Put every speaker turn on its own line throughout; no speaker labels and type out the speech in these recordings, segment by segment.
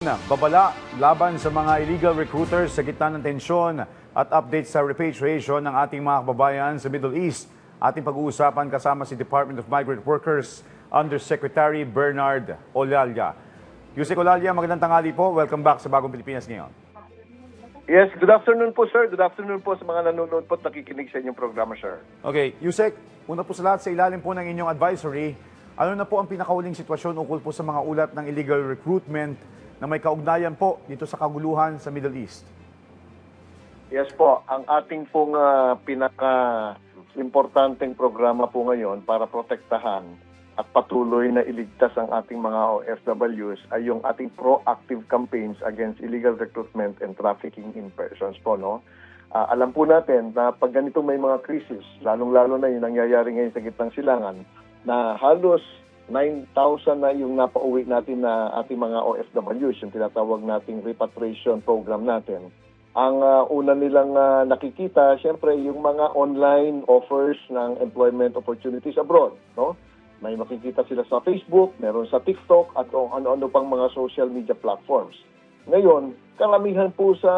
Babala laban sa mga illegal recruiters sa gitna ng tensyon at update sa repatriation ng ating mga kababayan sa Middle East. Ating pag-uusapan kasama si Department of Migrant Workers Undersecretary Bernard Olalia. Yusek Olalia, magandang tanghali po. Welcome back sa Bagong Pilipinas ngayon.
Yes, good afternoon po, sir. Good afternoon po sa mga nanonood po at nakikinig sa inyong programa, sir.
Okay, Yusek, una po sa lahat, sa ilalim po ng inyong advisory, ano na po ang pinakahuling sitwasyon ukol po sa mga ulat ng illegal recruitment na may kaugnayan po dito sa kaguluhan sa Middle East?
Yes po, ang ating pong pinaka-importanteng programa po ngayon para protektahan at patuloy na iligtas ang ating mga OFWs ay yung ating proactive campaigns against illegal recruitment and trafficking in persons po, no? Alam po natin na pag ganito may mga krisis, lalong-lalo na yung nangyayari ngayon sa gitnang silangan, na halos 9,000 na yung napauwi natin na ating mga OFWs, yung tinatawag nating repatriation program natin. Ang una nilang nakikita, siyempre, yung mga online offers ng employment opportunities abroad, no? May makikita sila sa Facebook, meron sa TikTok, at kung ano-ano pang mga social media platforms. Ngayon, karamihan po sa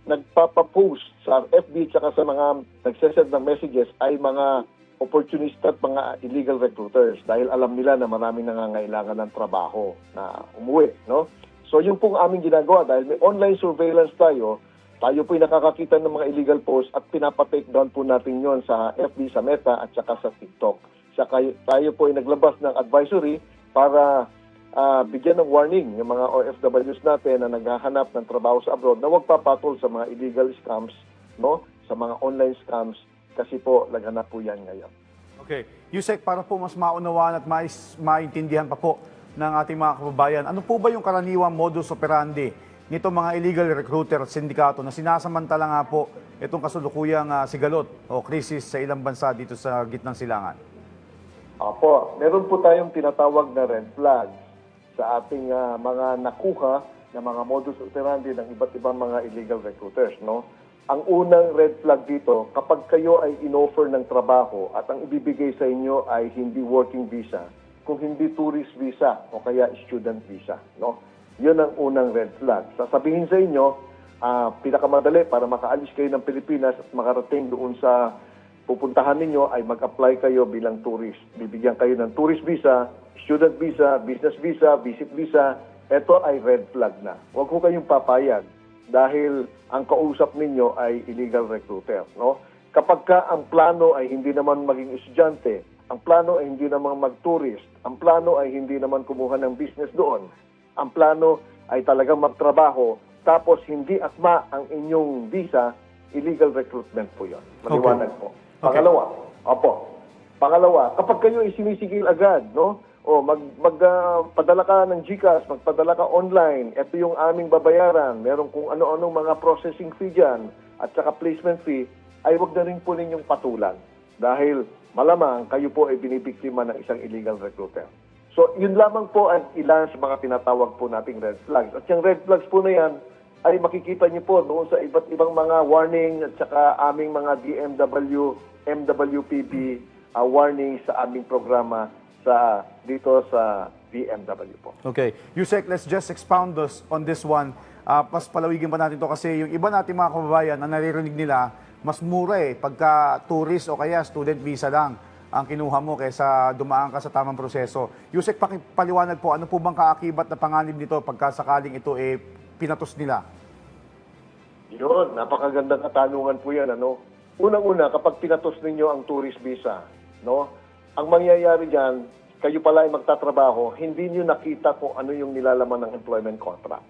nagpapapost sa FB at sa mga nagsesend ng messages ay mga opportunista at mga illegal recruiters dahil alam nila na maraming nangangailangan ng trabaho na umuwi, no? So yung pong aming ginagawa dahil may online surveillance tayo po ay nakakakita ng mga illegal posts at pinapa-take down po natin yon sa FB, sa Meta at saka sa TikTok. Saka tayo po ay naglabas ng advisory para bigyan ng warning yung mga OFWs natin na naghahanap ng trabaho sa abroad na huwag papatol sa mga illegal scams, no? Sa mga online scams. Kasi po, laganap po yan ngayon.
Okay. Yusek, para po mas maunawaan at maintindihan pa po ng ating mga kababayan, ano po ba yung karaniwang modus operandi nito mga illegal recruiter at sindikato na sinasamantala nga po itong kasulukuyang sigalot o krisis sa ilang bansa dito sa gitnang silangan?
Opo, meron po tayong tinatawag na red flags sa ating mga nakuha na mga modus operandi ng iba't ibang mga illegal recruiters, no? Ang unang red flag dito, kapag kayo ay inoffer ng trabaho at ang ibibigay sa inyo ay hindi working visa, kung hindi tourist visa o kaya student visa, no? Yun ang unang red flag. Sasabihin sa inyo, pinakamadali para makaalis kayo ng Pilipinas at makarating doon sa pupuntahan ninyo ay mag-apply kayo bilang tourist. Bibigyan kayo ng tourist visa, student visa, business visa, visit visa. Ito ay red flag na. Huwag ko kayong papayag dahil ang kausap ninyo ay illegal recruiter, no? Kapag ka ang plano ay hindi naman maging estudyante, ang plano ay hindi naman mag-tourist, ang plano ay hindi naman kumuha ng business doon, ang plano ay talagang magtrabaho, tapos hindi akma ang inyong visa, illegal recruitment po yun. Maliwanag po. Pangalawa, kapag kayo ay sinisigil agad, no? O magpadala ka ng GCash, magpadala ka online, ito yung aming babayaran, meron kung ano-anong mga processing fee dyan, at saka placement fee, ay wag na rin po ninyong patulan. Dahil malamang kayo po ay binibiktima ng isang illegal recruiter. So yun lamang po ang ilan sa mga tinatawag po nating red flags. At yung red flags po na yan, ay makikita niyo po doon sa iba't ibang mga warning at saka aming mga DMW, MWPB warning sa aming programa dito sa BMW po.
Okay. Yusek, let's just expound on this one. Pas palawigin pa natin to kasi yung iba nating mga kababayan na naririnig nila, mas mura pagka tourist o kaya student visa lang ang kinuha mo kaysa dumaan ka sa tamang proseso. Yusek, paliwanag po, ano po bang kaakibat na panganib nito pagka sakaling ito pinatos nila?
Yun, napakagandang katanungan po yan, ano? Unang-una, kapag pinatos ninyo ang tourist visa, no? Ang mangyayari dyan, kayo pala ay magtatrabaho, hindi nyo nakita kung ano yung nilalaman ng employment contract.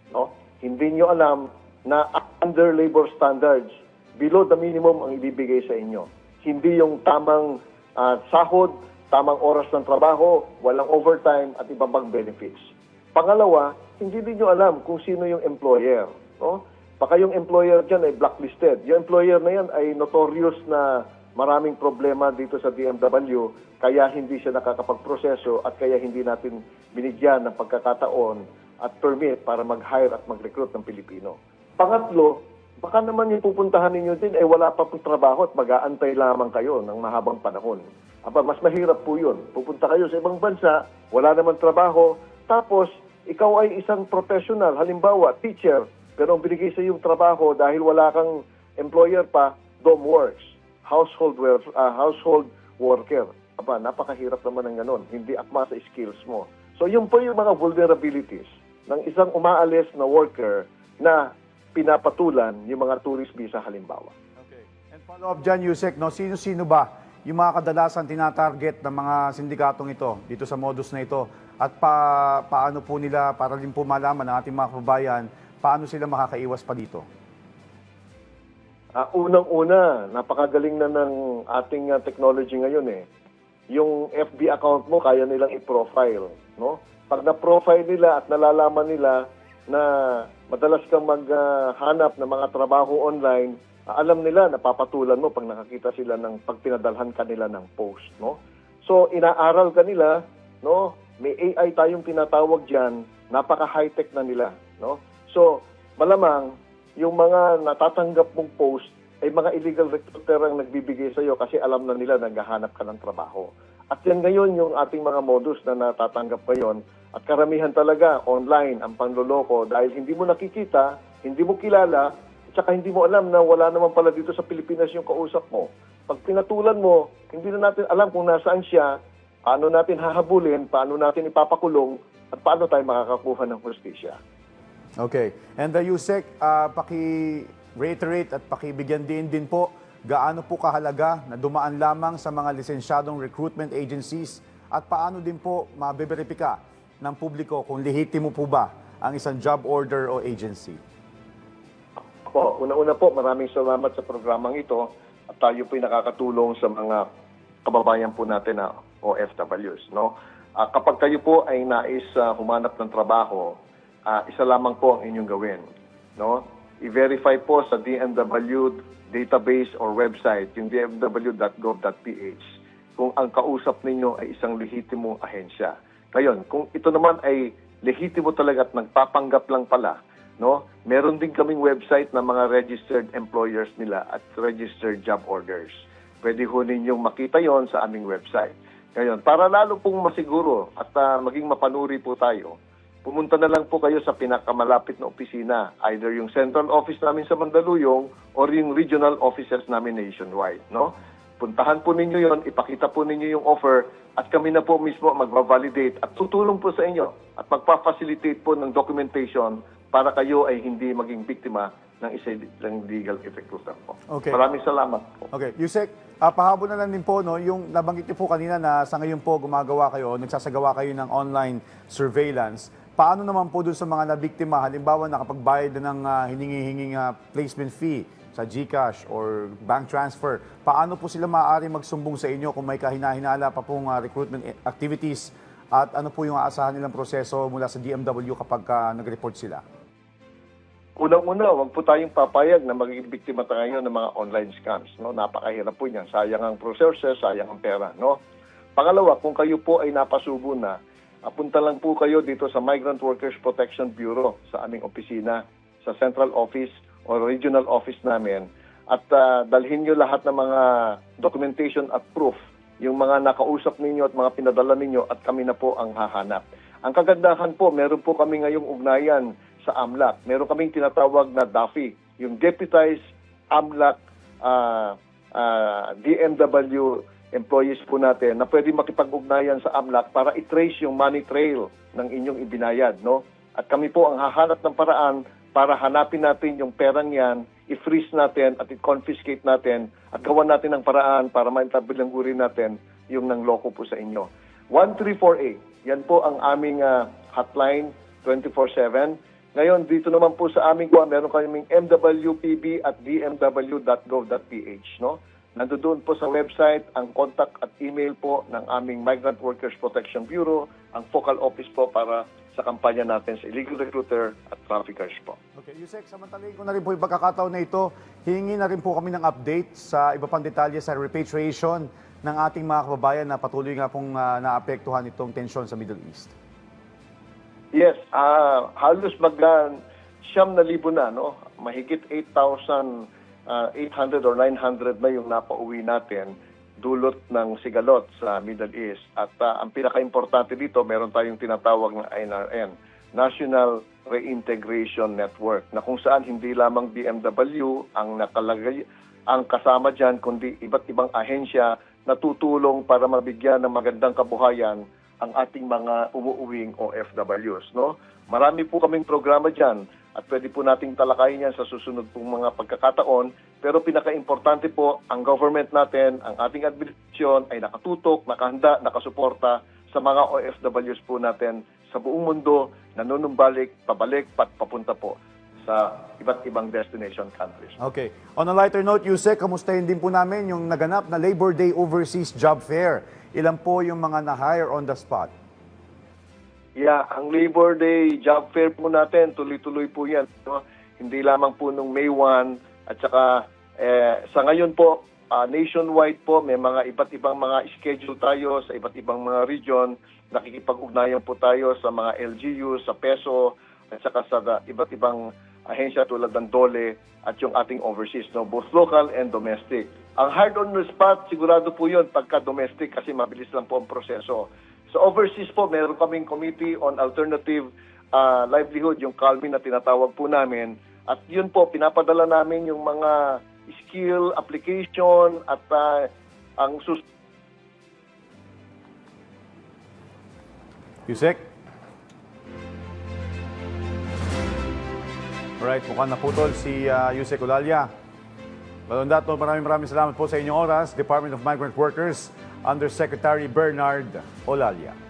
No? Hindi nyo alam na under labor standards, below the minimum ang ibibigay sa inyo. Hindi yung tamang sahod, tamang oras ng trabaho, walang overtime at iba pang benefits. Pangalawa, hindi din nyo alam kung sino yung employer. No? Baka yung employer dyan ay blacklisted. Yung employer na yan ay notorious na maraming problema dito sa DMW, kaya hindi siya nakakapagproseso at kaya hindi natin binigyan ng pagkakataon at permit para mag-hire at mag-recruit ng Pilipino. Pangatlo, baka naman yung pupuntahan ninyo din ay wala pa pong trabaho at mag-aantay lamang kayo ng mahabang panahon. Mas mahirap po yun. Pupunta kayo sa ibang bansa, wala naman trabaho, tapos ikaw ay isang professional, halimbawa, teacher, pero ang binigay sa iyong trabaho dahil wala kang employer pa, dom works, household worker. Aba, napakahirap naman ng ganon. Hindi akma sa skills mo. So, yun po yung mga vulnerabilities ng isang umaalis na worker na pinapatulan yung mga tourist visa halimbawa.
Okay. And follow up dyan, Yusek, no? Sino-sino ba yung mga kadalasan tinatarget ng mga sindikatong ito, dito sa modus na ito? At paano po nila, para rin po malaman ng ating mga kababayan, paano sila makakaiwas pa dito?
Unang-una, napakagaling na ng ating technology ngayon eh. Yung FB account mo, kaya nilang i-profile, no? Pag na-profile nila at nalalaman nila na madalas kang maghanap ng mga trabaho online, alam nila, napapatulan mo pag nakakita sila ng pag pinadalhan kanila ng post, no? So, inaaral ka nila, no? May AI tayong tinatawag diyan, napaka-high-tech na nila, no? So, malamang yung mga natatanggap mong post ay mga illegal recruiter ang nagbibigay sa iyo kasi alam na nila naghahanap ka ng trabaho. At yan ngayon yung ating mga modus na natatanggap ngayon. At karamihan talaga online ang panloloko dahil hindi mo nakikita, hindi mo kilala, at saka hindi mo alam na wala naman pala dito sa Pilipinas yung kausap mo. Pag pinatulan mo, hindi na natin alam kung nasaan siya, paano natin hahabulin, paano natin ipapakulong, at paano tayo makakakuha ng hustisya.
Okay. And Yusek, paki-reiterate at pakibigyan din po gaano po kahalaga na dumaan lamang sa mga lisensyadong recruitment agencies at paano din po mabeberipika ng publiko kung lehitimo po ba ang isang job order o agency.
Una-una po, maraming salamat sa programang ito at tayo po'y nakakatulong sa mga kababayan po natin na OFWs. No? Kapag kayo po ay nais humanap ng trabaho, isa lamang po ang inyong gawin. No? I-verify po sa DMW database or website, yung dmw.gov.ph, kung ang kausap ninyo ay isang lehitimong ahensya. Ngayon, kung ito naman ay lehitimo talaga at nagpapanggap lang pala, no? Meron din kaming website na mga registered employers nila at registered job orders. Pwede ho ninyong makita yon sa aming website. Ngayon, para lalo pong masiguro at maging mapanuri po tayo, pumunta na lang po kayo sa pinakamalapit na opisina, either yung central office namin sa Mandaluyong or yung regional offices namin nationwide, no? Puntahan po ninyo yon, ipakita po ninyo yung offer at kami na po mismo magva-validate at tutulong po sa inyo at magpa-facilitate po ng documentation para kayo ay hindi maging biktima ng isang legal recruiter po.
Okay.
Maraming salamat po.
Okay. Yusek, pahabol na lang din po, no, yung nabanggit niyo po kanina na sa ngayon po gumagawa kayo, nagsasagawa kayo ng online surveillance. Paano naman po dun sa mga nabiktima, halimbawa nakapagbayad na ng hiningi-hinging placement fee sa GCash or bank transfer, paano po sila maaari magsumbong sa inyo kung may kahinahinala pa pong recruitment activities at ano po yung aasahan nilang proseso mula sa DMW kapag nag-report sila?
Unang-una, huwag po tayong papayag na magiging biktima tayo ng mga online scams. No? Napakahirap po niyan. Sayang ang resources, sayang ang pera. No? Pangalawa, kung kayo po ay napasubo na, punta lang po kayo dito sa Migrant Workers Protection Bureau sa aming opisina, sa central office o regional office namin at dalhin nyo lahat ng mga documentation at proof, yung mga nakausap ninyo at mga pinadala ninyo at kami na po ang hahanap. Ang kagandahan po, meron po kami ngayong ugnayan sa AMLAC. Meron kaming tinatawag na DAFI, yung Deputized AMLAC DMW employees po natin na pwede makipag-ugnayan sa AMLAC para i-trace yung money trail ng inyong ibinayad, no? At kami po ang hahanap ng paraan para hanapin natin yung perang yan, i-freeze natin at i-confiscate natin at gawan natin ng paraan para maitabilanggurin natin yung nangloko po sa inyo. 1348, yan po ang aming hotline 24/7. Ngayon, dito naman po sa aming meron kaming mwpb at dmw.gov.ph, no? Nandoon po sa website ang contact at email po ng aming Migrant Workers Protection Bureau, ang focal office po para sa kampanya natin sa illegal recruiter at traffickers po.
Okay, Yusek, samantalahin ko na rin po yung pagkakataon na ito. Hingi na rin po kami ng update sa iba pang detalye sa repatriation ng ating mga kababayan na patuloy nga pong naapektuhan itong tensyon sa Middle East.
Yes, halos mag-siyam na libo na, no? Mahigit 8,800 or 900 na yung napauwi natin dulot ng sigalot sa Middle East. At ang pinaka-importante dito, meron tayong tinatawag na NRN, National Reintegration Network, na kung saan hindi lamang DMW ang nakalagay, ang kasama dyan, kundi iba't ibang ahensya na tutulong para mabigyan ng magandang kabuhayan ang ating mga umuuwing OFWs. No? Marami po kaming programa dyan at pwede po nating talakayin yan sa susunod pong mga pagkakataon. Pero pinaka-importante po, ang government natin, ang ating administrasyon ay nakatutok, nakahanda, nakasuporta sa mga OFWs po natin sa buong mundo, nanunumbalik, pabalik, papunta po sa iba't ibang destination countries.
Okay. On a lighter note, Yusek, kamustahin din po namin yung naganap na Labor Day Overseas Job Fair. Ilan po yung mga na-hire on the spot?
Yeah, ang Labor Day Job Fair po natin, tuloy-tuloy po yan. No? Hindi lamang po nung May 1 at saka sa ngayon po, nationwide po, may mga iba't ibang mga schedule tayo sa iba't ibang mga region. Nakikipag-ugnayan po tayo sa mga LGU, sa PESO, at saka sa iba't ibang ahensya tulad ng DOLE at yung ating overseas, no? Both local and domestic. Ang hard on the spot, sigurado po yun pagka domestic kasi mabilis lang po ang proseso. Sa overseas po, meron kaming Committee on Alternative Livelihood, yung CALMI na tinatawag po namin. At yun po, pinapadala namin yung mga skill application at ang
Yusek? Alright, mukhang naputol si Yusek Olalia. Balondato, maraming salamat po sa inyong oras. Department of Migrant Workers, Undersecretary Bernard Olalia.